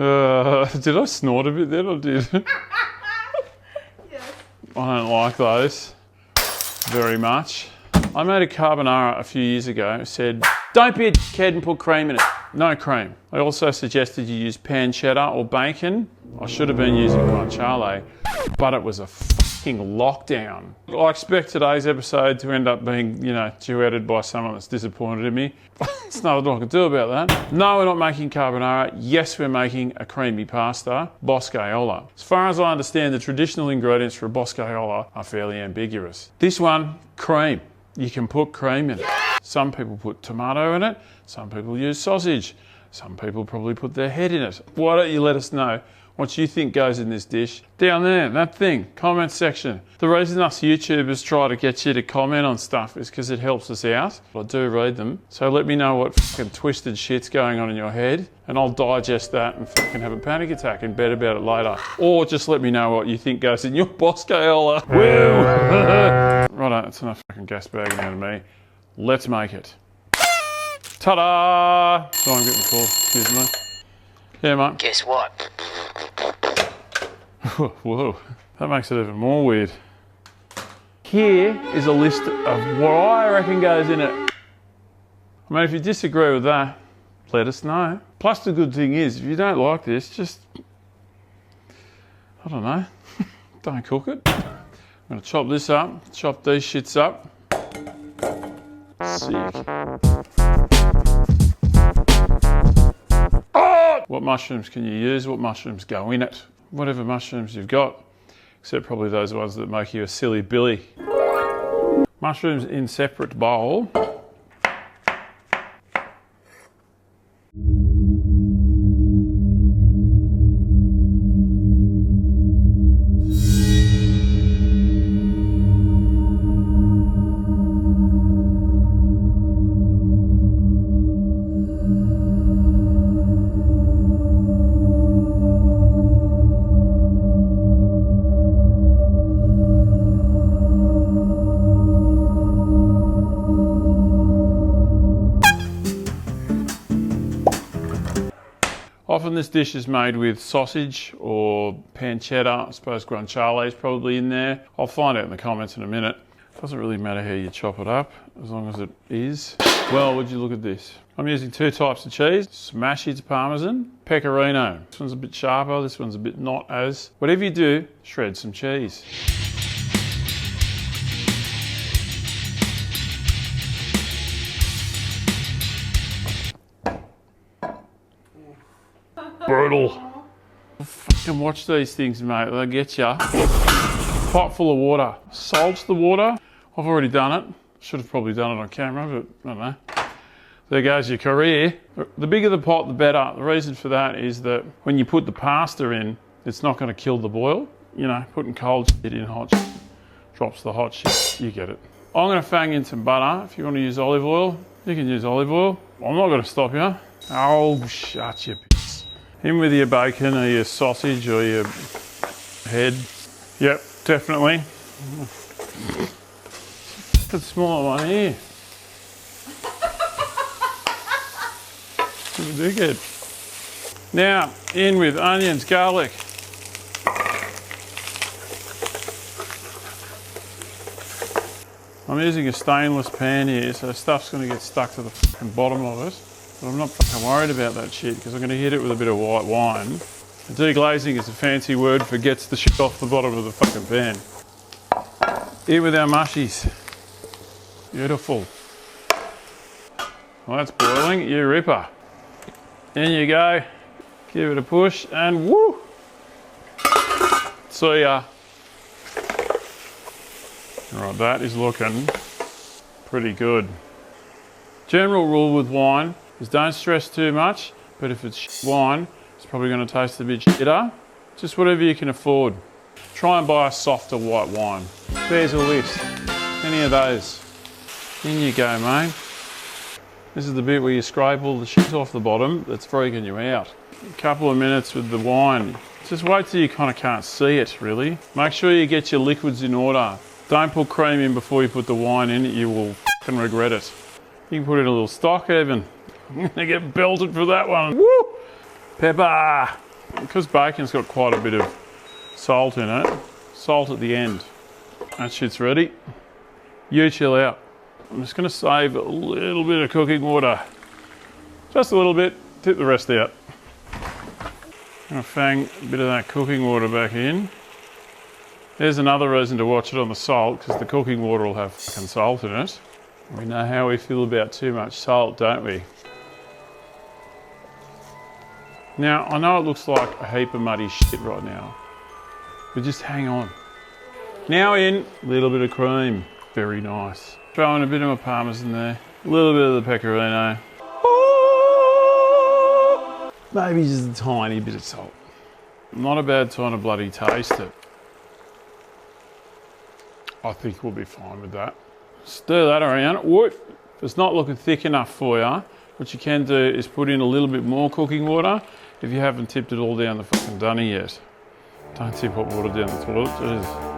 Did I snort a bit then or did? Yes. I don't like those very much. I made a carbonara a few years ago. It said, don't be a dickhead and put cream in it. No cream. I also suggested you use pancetta or bacon. I should have been using guanciale, but it was a fucking lockdown. I expect today's episode to end up being, duetted by someone that's disappointed in me. There's nothing I can do about that. No, we're not making carbonara. Yes, we're making a creamy pasta, Boscaiola. As far as I understand, the traditional ingredients for a Boscaiola are fairly ambiguous. This one, cream. You can put cream in it. Some people put tomato in it. Some people use sausage. Some people probably put their head in it. Why don't you let us know what you think goes in this dish down there, that thing, comment section. The reason us YouTubers try to get you to comment on stuff is because it helps us out. I do read them. So let me know what fucking twisted shit's going on in your head and I'll digest that and fucking have a panic attack in bed about it later. Or just let me know what you think goes in your Boscaiola. Woo! Righto, that's enough fucking gas bagging out of me. Let's make it. Ta-da! Sorry, I'm getting the call, excuse me. Yeah, mate. Guess what? Whoa, that makes it even more weird. Here is a list of what I reckon goes in it. I mean, if you disagree with that, let us know. Plus the good thing is, if you don't like this, just, I don't know, don't cook it. I'm gonna chop this up, chop these shits up. Sick. Oh! What mushrooms can you use? What mushrooms go in it? Whatever mushrooms you've got, except probably those ones that make you a silly Billy. Mushrooms in separate bowl. Often this dish is made with sausage or pancetta. I suppose guanciale is probably in there. I'll find out in the comments in a minute. Doesn't really matter how you chop it up, as long as it is. Well, would you look at this? I'm using two types of cheese. Smashed Parmesan, Pecorino. This one's a bit sharper, this one's a bit not as. Whatever you do, shred some cheese. Brutal. Fucking watch these things, mate. They'll get ya. Pot full of water. Salt the water. I've already done it. Should have probably done it on camera, but I don't know. There goes your career. The bigger the pot, the better. The reason for that is that when you put the pasta in, it's not going to kill the boil. You know, putting cold shit in hot shit drops the hot shit. You get it. I'm going to fang in some butter. If you want to use olive oil, you can use olive oil. I'm not going to stop you. Oh, shut your piss. In with your bacon or your sausage or your head. Yep, definitely. The smaller one here. Dickhead. Now, in with onions, garlic. I'm using a stainless pan here, so stuff's going to get stuck to the fucking bottom of it. But I'm not fucking worried about that shit because I'm going to hit it with a bit of white wine. Deglazing is a fancy word for gets the shit off the bottom of the fucking pan. Here with our mushies. Beautiful. Well, that's boiling. You ripper. In you go. Give it a push and woo! See ya. Right, that is looking pretty good. General rule with wine is don't stress too much, but if it's wine, it's probably going to taste a bit shitter. Just whatever you can afford. Try and buy a softer white wine. There's a list. Any of those. In you go, mate. This is the bit where you scrape all the shit off the bottom that's freaking you out. A couple of minutes with the wine. Just wait till you kind of can't see it, really. Make sure you get your liquids in order. Don't put cream in before you put the wine in. You will fucking regret it. You can put in a little stock even. I'm gonna get belted for that one. Woo! Pepper. because bacon's got quite a bit of salt in it, salt at the end. That shit's ready. You chill out. I'm just going to save a little bit of cooking water. Just a little bit, tip the rest out. I'm going to fang a bit of that cooking water back in. There's another reason to watch it on the salt, because the cooking water will have fucking salt in it. We know how we feel about too much salt, don't we? Now, I know it looks like a heap of muddy shit right now, but just hang on. Now in, a little bit of cream. Very nice. Throw in a bit of my parmesan there. A little bit of the pecorino. Maybe just a tiny bit of salt. Not a bad time to bloody taste it. I think we'll be fine with that. Stir that around. Whoop. If it's not looking thick enough for you, what you can do is put in a little bit more cooking water if you haven't tipped it all down the fucking dunny yet. Don't tip hot water down the toilet. Jeez.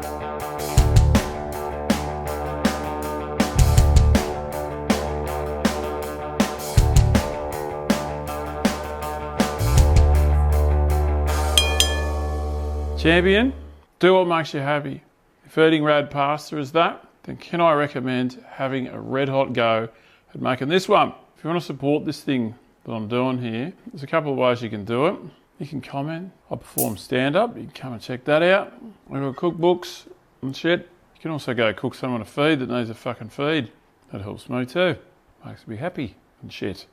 Champion, do what makes you happy. If eating rad pasta is that, then can I recommend having a red hot go at making this one? If you want to support this thing that I'm doing here, there's a couple of ways you can do it. You can comment. I perform stand-up. You can come and check that out. I've got cookbooks and shit. You can also go cook someone a feed that needs a fucking feed. That helps me too. Makes me happy and shit.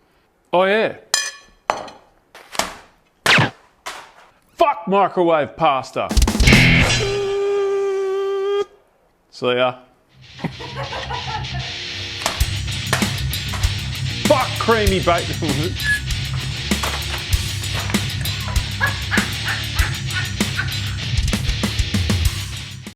Oh yeah. Fuck microwave pasta. See ya. Fuck creamy bacon.